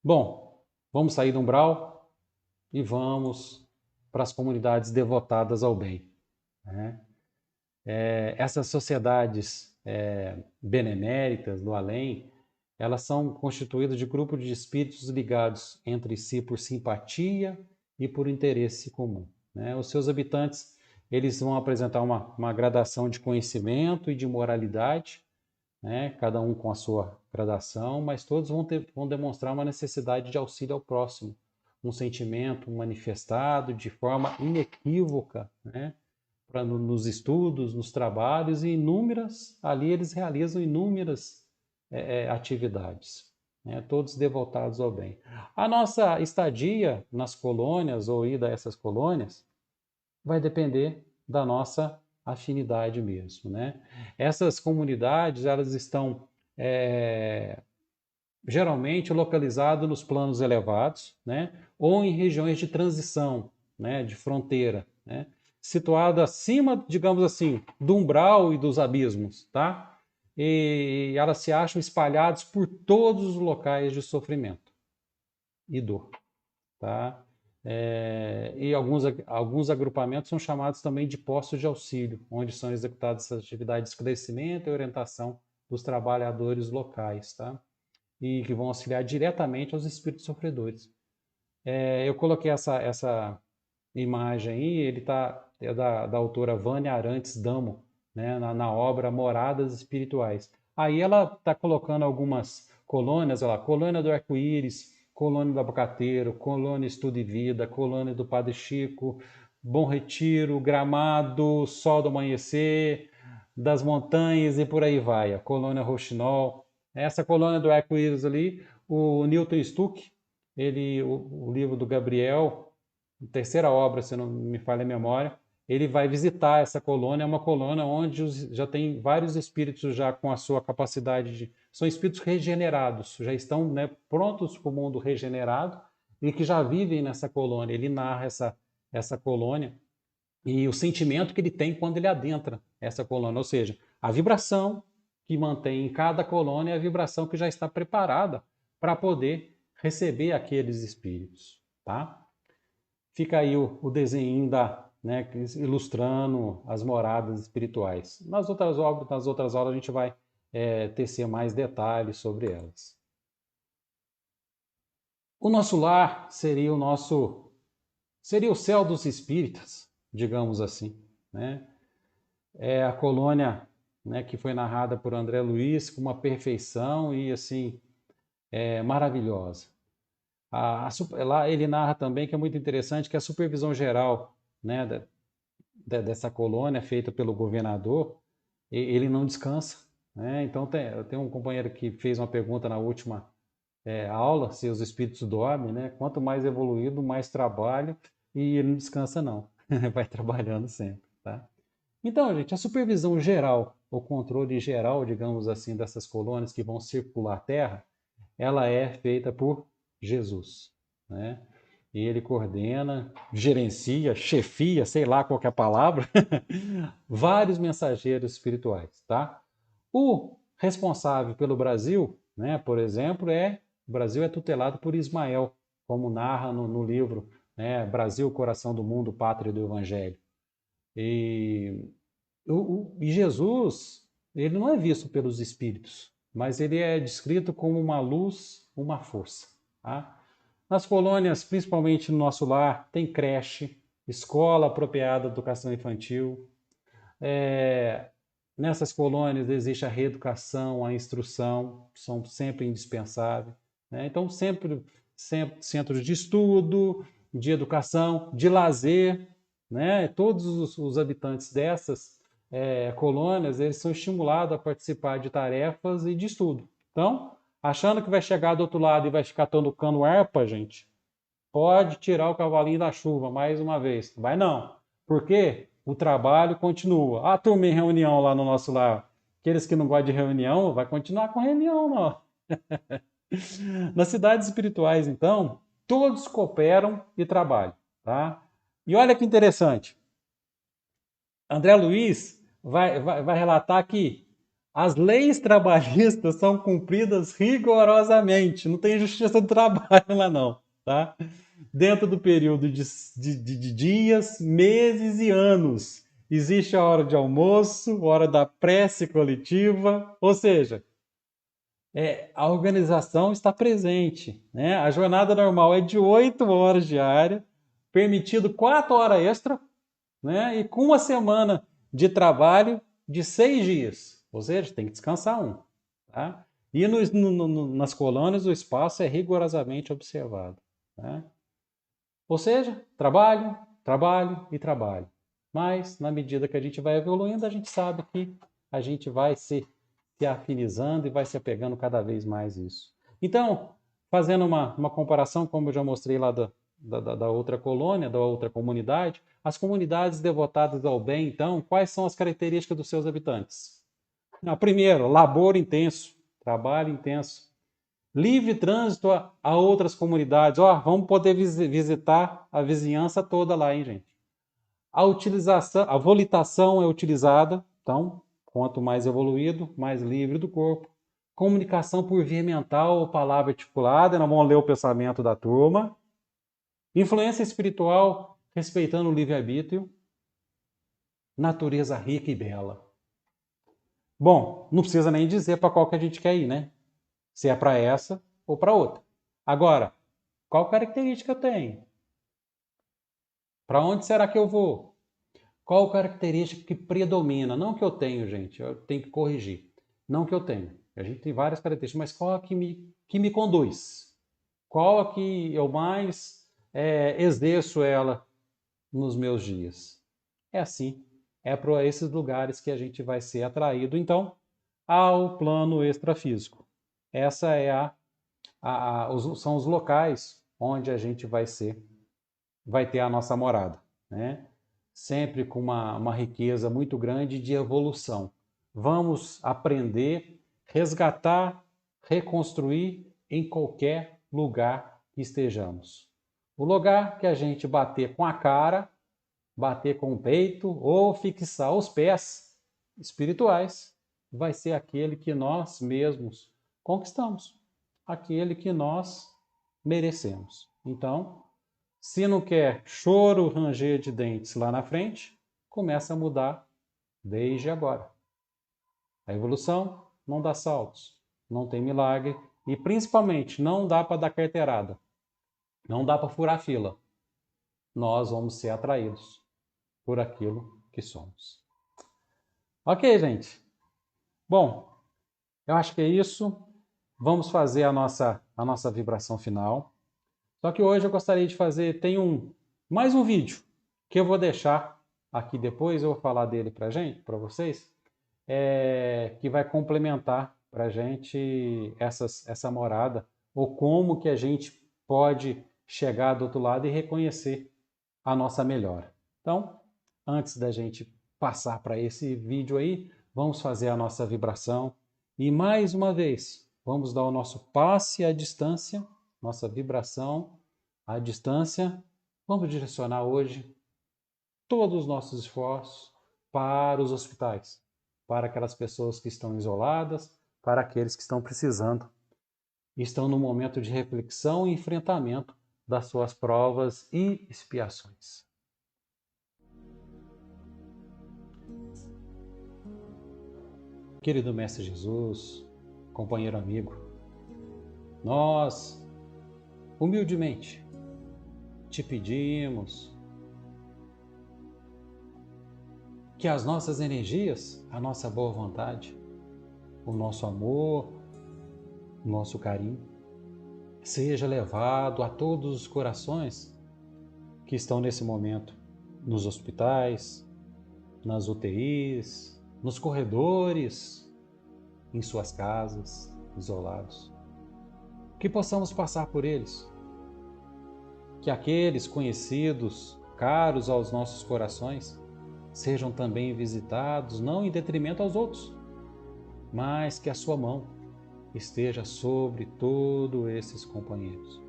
Bom, vamos sair do umbral e vamos para as comunidades devotadas ao bem. Né? Essas sociedades beneméritas do além, elas são constituídas de grupos de espíritos ligados entre si por simpatia e por interesse comum. Né? Os seus habitantes, eles vão apresentar uma gradação de conhecimento e de moralidade, né? Cada um com a sua gradação, mas todos vão demonstrar uma necessidade de auxílio ao próximo, um sentimento manifestado de forma inequívoca, né? Nos estudos, nos trabalhos, e ali eles realizam inúmeras atividades, né? Todos devotados ao bem. A nossa estadia nas colônias ou ida a essas colônias vai depender da nossa afinidade mesmo, né? Essas comunidades, elas estão geralmente localizadas nos planos elevados, né? Ou em regiões de transição, né? De fronteira, né? Situada acima, digamos assim, do umbral e dos abismos, tá? E elas se acham espalhadas por todos os locais de sofrimento e dor, tá? E alguns agrupamentos são chamados também de postos de auxílio, onde são executadas as atividades de esclarecimento e orientação dos trabalhadores locais, tá? E que vão auxiliar diretamente aos espíritos sofredores. Eu coloquei essa imagem aí, é da autora Vânia Arantes Damo, né, na obra Moradas Espirituais. Aí ela está colocando algumas colônias, olha lá, Colônia do Arco-Íris, Colônia do Abacateiro, Colônia Estudo e Vida, Colônia do Padre Chico, Bom Retiro, Gramado, Sol do Amanhecer, das Montanhas e por aí vai, a Colônia Rouxinol. Essa colônia do Arco-Íris ali, o Newton Stuck, o livro do Gabriel, terceira obra, se não me falha a memória, ele vai visitar essa colônia, é uma colônia onde já tem vários espíritos já com a sua capacidade são espíritos regenerados, já estão, né, prontos para o mundo regenerado e que já vivem nessa colônia. Ele narra essa colônia e o sentimento que ele tem quando ele adentra essa colônia, ou seja, a vibração que mantém em cada colônia é a vibração que já está preparada para poder receber aqueles espíritos, tá? Fica aí o desenho né, ilustrando as moradas espirituais. Nas outras aulas a gente vai tecer mais detalhes sobre elas. O nosso lar seria o céu dos espíritas, digamos assim, né? É a colônia, né, que foi narrada por André Luiz com uma perfeição e assim maravilhosa. Lá ele narra também que é muito interessante que a supervisão geral, né, dessa colônia feita pelo governador, ele não descansa, né? Então tem um companheiro que fez uma pergunta na última aula, se os espíritos dormem, né? Quanto mais evoluído, mais trabalho, e ele não descansa não, vai trabalhando sempre, tá? Então, gente, a supervisão geral, o controle geral, digamos assim, dessas colônias que vão circular a Terra, ela é feita por Jesus, né? E ele coordena, gerencia, chefia, sei lá qual que é a palavra, vários mensageiros espirituais, tá? O responsável pelo Brasil, né, por exemplo, o Brasil é tutelado por Ismael, como narra no livro, né, Brasil, Coração do Mundo, Pátria do Evangelho. E Jesus, ele não é visto pelos espíritos, mas ele é descrito como uma luz, uma força. Tá? Nas colônias, principalmente no nosso lar, tem creche, escola apropriada de educação infantil. Nessas colônias existe a reeducação, a instrução, são sempre indispensáveis. Né? Então, sempre centros de estudo, de educação, de lazer. Né? Todos os habitantes dessas colônias, eles são estimulados a participar de tarefas e de estudo. Então, achando que vai chegar do outro lado e vai ficar tocando harpa, gente, pode tirar o cavalinho da chuva mais uma vez. Vai não. Por quê? O trabalho continua. A turma em reunião lá no nosso lar. Aqueles que não gostam de reunião, vai continuar com reunião, não. Nas cidades espirituais, então, todos cooperam e trabalham, tá? E olha que interessante. André Luiz vai relatar que as leis trabalhistas são cumpridas rigorosamente. Não tem justiça do trabalho lá, não, tá? Dentro do período de dias, meses e anos. Existe a hora de almoço, hora da prece coletiva, ou seja, a organização está presente. Né? A jornada normal é de 8 horas diária, permitido 4 horas extra, né? E com uma semana de trabalho de 6 dias. Ou seja, tem que descansar um. Tá? E nas colônias o espaço é rigorosamente observado. Tá? Ou seja, trabalho, trabalho e trabalho. Mas, na medida que a gente vai evoluindo, a gente sabe que a gente vai se afinizando e vai se apegando cada vez mais isso. Então, fazendo uma comparação, como eu já mostrei lá da outra colônia, da outra comunidade, as comunidades devotadas ao bem, então, quais são as características dos seus habitantes? Primeiro, labor intenso, trabalho intenso. Livre trânsito a outras comunidades. Vamos poder visitar a vizinhança toda lá, hein, gente? A volitação é utilizada, então, quanto mais evoluído, mais livre do corpo. Comunicação por via mental ou palavra articulada, nós vamos ler o pensamento da turma. Influência espiritual, respeitando o livre-arbítrio. Natureza rica e bela. Bom, não precisa nem dizer para qual que a gente quer ir, né? Se é para essa ou para outra. Agora, qual característica eu tenho? Para onde será que eu vou? Qual característica que predomina? Não que eu tenho, gente, eu tenho que corrigir. Não que eu tenho. A gente tem várias características, mas qual a que me conduz? Qual a que eu mais exerço ela nos meus dias? É assim. É para esses lugares que a gente vai ser atraído, então, ao plano extrafísico. Essa é são os locais onde a gente vai ter a nossa morada, né? Sempre com uma riqueza muito grande de evolução. Vamos aprender, resgatar, reconstruir em qualquer lugar que estejamos. O lugar que a gente bater com a cara, bater com o peito ou fixar os pés espirituais, vai ser aquele que nós mesmos conquistamos, aquele que nós merecemos. Então, se não quer choro, ranger de dentes lá na frente, começa a mudar desde agora. A evolução não dá saltos, não tem milagre e principalmente não dá para dar carteirada, não dá para furar fila. Nós vamos ser atraídos por aquilo que somos. Ok, gente? Bom, eu acho que é isso. Vamos fazer a nossa vibração final. Só que hoje eu gostaria de fazer, mais um vídeo que eu vou deixar aqui depois, eu vou falar dele para vocês, que vai complementar para a gente essa morada, ou como que a gente pode chegar do outro lado e reconhecer a nossa melhora. Então, antes da gente passar para esse vídeo aí, vamos fazer a nossa vibração e mais uma vez, vamos dar o nosso passe à distância, nossa vibração à distância. Vamos direcionar hoje todos os nossos esforços para os hospitais, para aquelas pessoas que estão isoladas, para aqueles que estão precisando, estão no momento de reflexão e enfrentamento das suas provas e expiações. Querido Mestre Jesus, companheiro amigo, nós, humildemente, te pedimos que as nossas energias, a nossa boa vontade, o nosso amor, o nosso carinho, seja levado a todos os corações que estão nesse momento nos hospitais, nas UTIs, nos corredores, em suas casas, isolados. Que possamos passar por eles. Que aqueles conhecidos, caros aos nossos corações, sejam também visitados, não em detrimento aos outros, mas que a sua mão esteja sobre todos esses companheiros.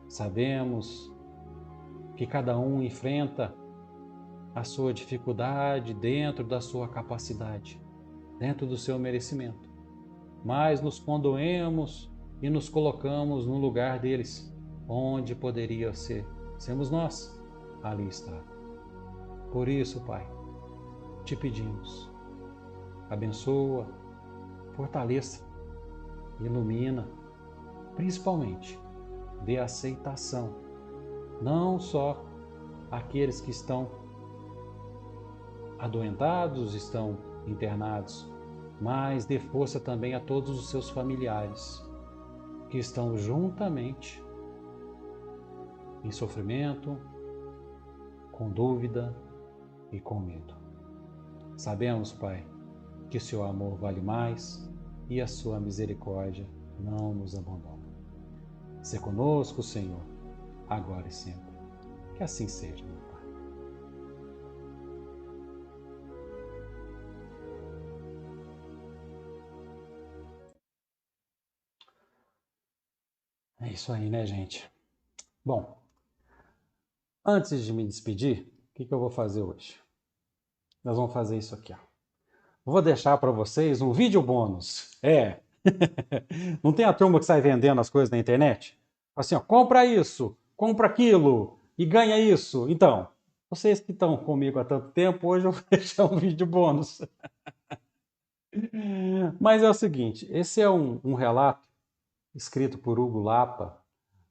Sabemos que cada um enfrenta a sua dificuldade dentro da sua capacidade, dentro do seu merecimento, mas nos condoemos e nos colocamos no lugar deles, onde poderia sermos nós, ali está. Por isso, Pai, te pedimos, abençoa, fortaleça, ilumina, principalmente dê aceitação, não só àqueles que estão adoentados, estão internados, mas dê força também a todos os seus familiares que estão juntamente em sofrimento, com dúvida e com medo. Sabemos, Pai, que o seu amor vale mais e a sua misericórdia não nos abandona. Se conosco, Senhor, agora e sempre. Que assim seja, meu Pai. É isso aí, né, gente? Bom, antes de me despedir, o que eu vou fazer hoje? Nós vamos fazer isso aqui, ó. Vou deixar para vocês um vídeo bônus. Não tem a turma que sai vendendo as coisas na internet? Assim, ó, compra isso, compra aquilo e ganha isso. Então, vocês que estão comigo há tanto tempo, hoje eu vou deixar um vídeo bônus. Mas é o seguinte, esse é um relato escrito por Hugo Lapa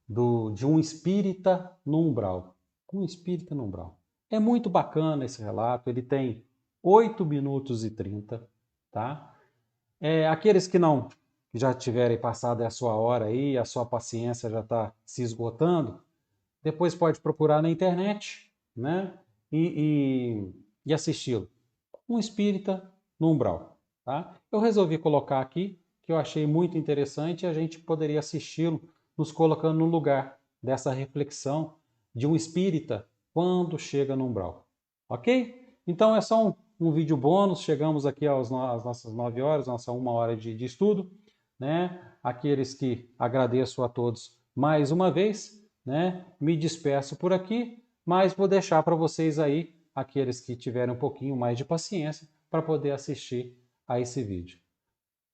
de um espírita no umbral. Um espírita no umbral. É muito bacana esse relato, ele tem 8 minutos e 30, tá? Aqueles que não já tiverem passado a sua hora aí, a sua paciência já está se esgotando, depois pode procurar na internet, né? E assisti-lo. Um espírita no umbral, tá? Eu resolvi colocar aqui, que eu achei muito interessante, e a gente poderia assisti-lo nos colocando no lugar dessa reflexão de um espírita quando chega no umbral. Ok? Então é só um vídeo bônus, chegamos aqui às nossas 9 horas, nossa 1 hora de estudo, né? Aqueles que agradeço a todos mais uma vez, né? Me despeço por aqui, mas vou deixar para vocês aí, aqueles que tiverem um pouquinho mais de paciência, para poder assistir a esse vídeo.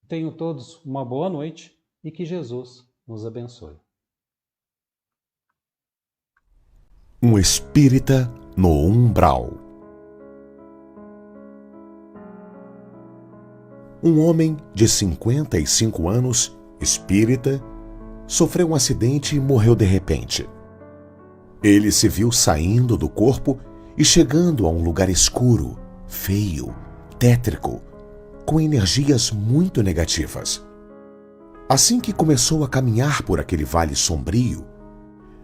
Tenham todos uma boa noite e que Jesus nos abençoe. Um espírita no umbral. Um homem de 55 anos, espírita, sofreu um acidente e morreu de repente. Ele se viu saindo do corpo e chegando a um lugar escuro, feio, tétrico, com energias muito negativas. Assim que começou a caminhar por aquele vale sombrio,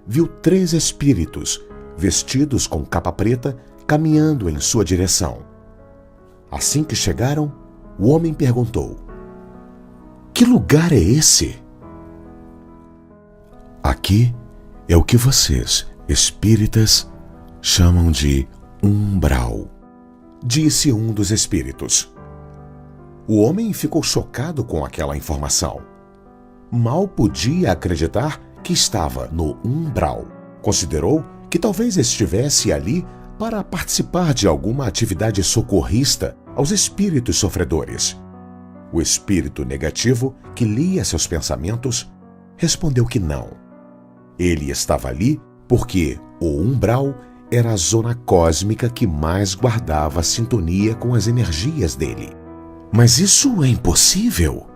viu 3 espíritos, vestidos com capa preta, caminhando em sua direção. Assim que chegaram, o homem perguntou: "Que lugar é esse?" "Aqui é o que vocês, espíritas, chamam de umbral", disse um dos espíritos. O homem ficou chocado com aquela informação. Mal podia acreditar que estava no umbral. Considerou que talvez estivesse ali para participar de alguma atividade socorrista aos espíritos sofredores. O espírito negativo, que lia seus pensamentos, respondeu que não. Ele estava ali porque o umbral era a zona cósmica que mais guardava sintonia com as energias dele. "Mas isso é impossível",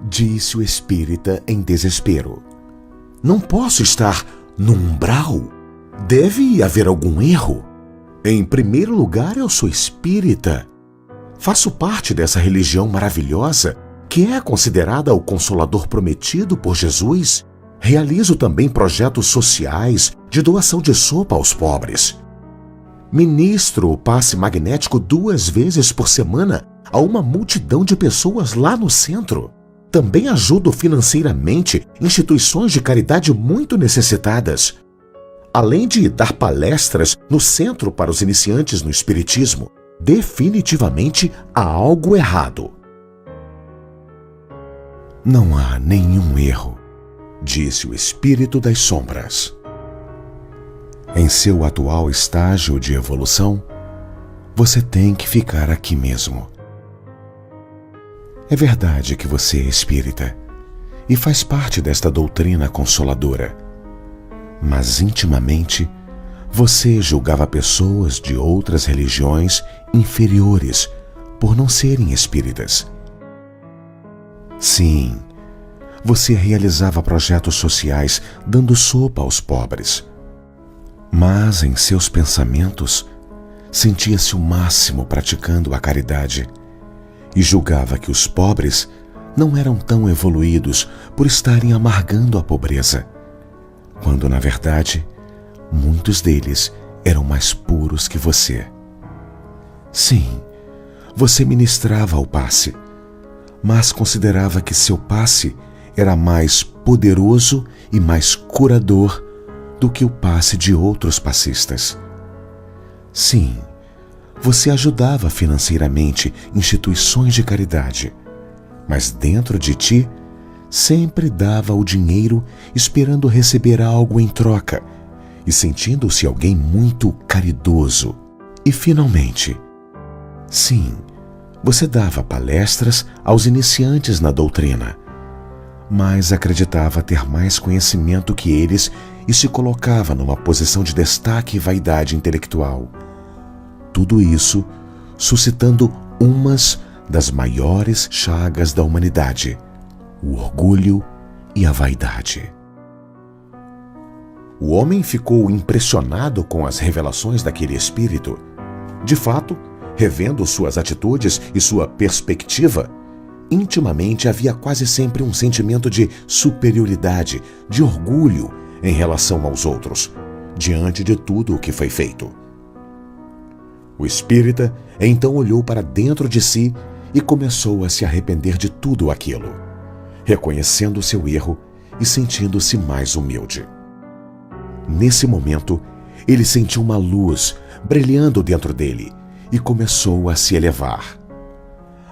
disse o espírita em desespero. "Não posso estar no umbral. Deve haver algum erro. Em primeiro lugar, eu sou espírita. Faço parte dessa religião maravilhosa que é considerada o Consolador prometido por Jesus. Realizo também projetos sociais de doação de sopa aos pobres. Ministro o passe magnético 2 vezes por semana a uma multidão de pessoas lá no centro. Também ajudo financeiramente instituições de caridade muito necessitadas. Além de dar palestras no centro para os iniciantes no espiritismo, definitivamente há algo errado." "Não há nenhum erro", disse o espírito das sombras. "Em seu atual estágio de evolução, você tem que ficar aqui mesmo. É verdade que você é espírita e faz parte desta doutrina consoladora, mas intimamente você julgava pessoas de outras religiões inferiores por não serem espíritas. Sim, você realizava projetos sociais dando sopa aos pobres, mas em seus pensamentos sentia-se o máximo praticando a caridade e julgava que os pobres não eram tão evoluídos por estarem amargando a pobreza, quando, na verdade, muitos deles eram mais puros que você. Sim, você ministrava o passe, mas considerava que seu passe era mais poderoso e mais curador do que o passe de outros passistas. Sim, você ajudava financeiramente instituições de caridade, mas dentro de ti sempre dava o dinheiro esperando receber algo em troca e sentindo-se alguém muito caridoso. E finalmente, sim, você dava palestras aos iniciantes na doutrina, mas acreditava ter mais conhecimento que eles e se colocava numa posição de destaque e vaidade intelectual. Tudo isso suscitando umas das maiores chagas da humanidade, o orgulho e a vaidade. O homem ficou impressionado com as revelações daquele espírito. De fato, revendo suas atitudes e sua perspectiva, intimamente havia quase sempre um sentimento de superioridade, de orgulho em relação aos outros, diante de tudo o que foi feito. O espírita então olhou para dentro de si e começou a se arrepender de tudo aquilo, reconhecendo seu erro e sentindo-se mais humilde. Nesse momento, ele sentiu uma luz brilhando dentro dele e começou a se elevar.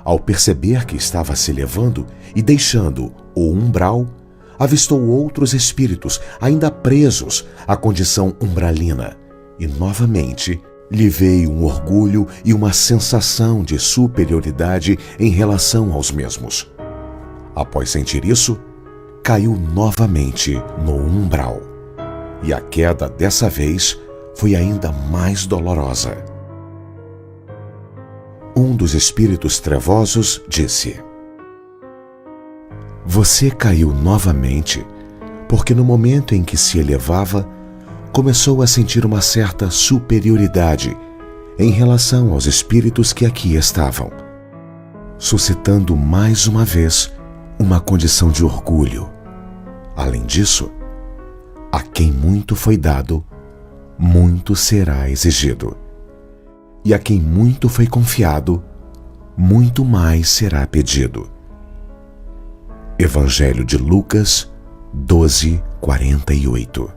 Ao perceber que estava se elevando e deixando o umbral, avistou outros espíritos ainda presos à condição umbralina e novamente lhe veio um orgulho e uma sensação de superioridade em relação aos mesmos. Após sentir isso, caiu novamente no umbral, e a queda dessa vez foi ainda mais dolorosa. Um dos espíritos trevosos disse: "Você caiu novamente porque no momento em que se elevava, começou a sentir uma certa superioridade em relação aos espíritos que aqui estavam, suscitando mais uma vez uma condição de orgulho. Além disso, a quem muito foi dado, muito será exigido. E a quem muito foi confiado, muito mais será pedido." Evangelho de Lucas 12:48.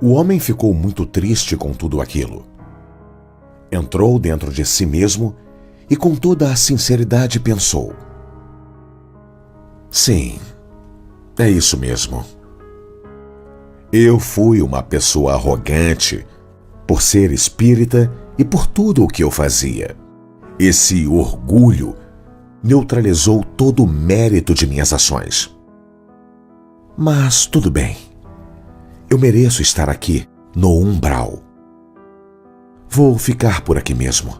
O homem ficou muito triste com tudo aquilo. Entrou dentro de si mesmo e com toda a sinceridade pensou: "Sim, é isso mesmo. Eu fui uma pessoa arrogante por ser espírita e por tudo o que eu fazia. Esse orgulho neutralizou todo o mérito de minhas ações. Mas tudo bem. Eu mereço estar aqui, no umbral. Vou ficar por aqui mesmo.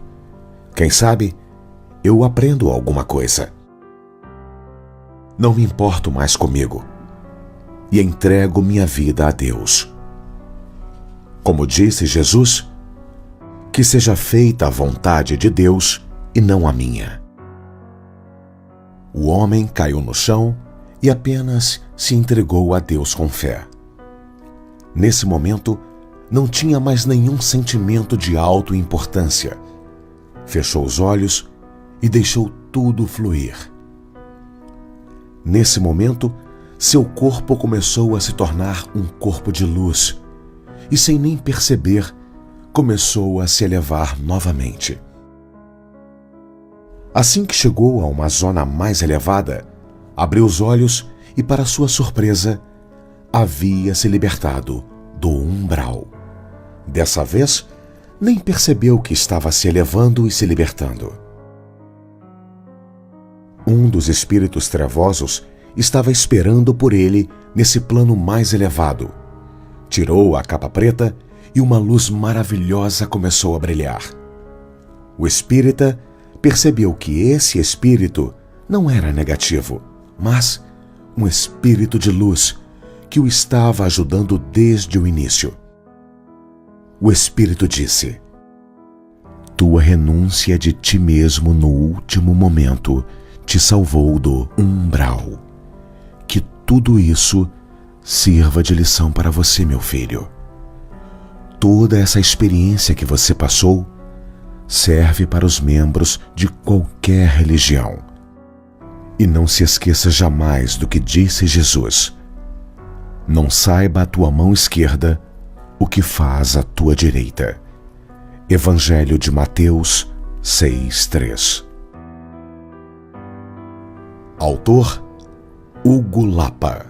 Quem sabe, eu aprendo alguma coisa. Não me importo mais comigo e entrego minha vida a Deus. Como disse Jesus, que seja feita a vontade de Deus e não a minha." O homem caiu no chão e apenas se entregou a Deus com fé. Nesse momento, não tinha mais nenhum sentimento de autoimportância. Fechou os olhos e deixou tudo fluir. Nesse momento, seu corpo começou a se tornar um corpo de luz e, sem nem perceber, começou a se elevar novamente. Assim que chegou a uma zona mais elevada, abriu os olhos e, para sua surpresa, havia se libertado do umbral. Dessa vez, nem percebeu que estava se elevando e se libertando. Um dos espíritos trevosos estava esperando por ele nesse plano mais elevado. Tirou a capa preta e uma luz maravilhosa começou a brilhar. O espírita percebeu que esse espírito não era negativo, mas um espírito de luz que o estava ajudando desde o início. O espírito disse: "Tua renúncia de ti mesmo no último momento te salvou do umbral. Que tudo isso sirva de lição para você, meu filho. Toda essa experiência que você passou serve para os membros de qualquer religião. E não se esqueça jamais do que disse Jesus: não saiba a tua mão esquerda o que faz a tua direita." Evangelho de Mateus 6:3. Autor: Hugo Lapa.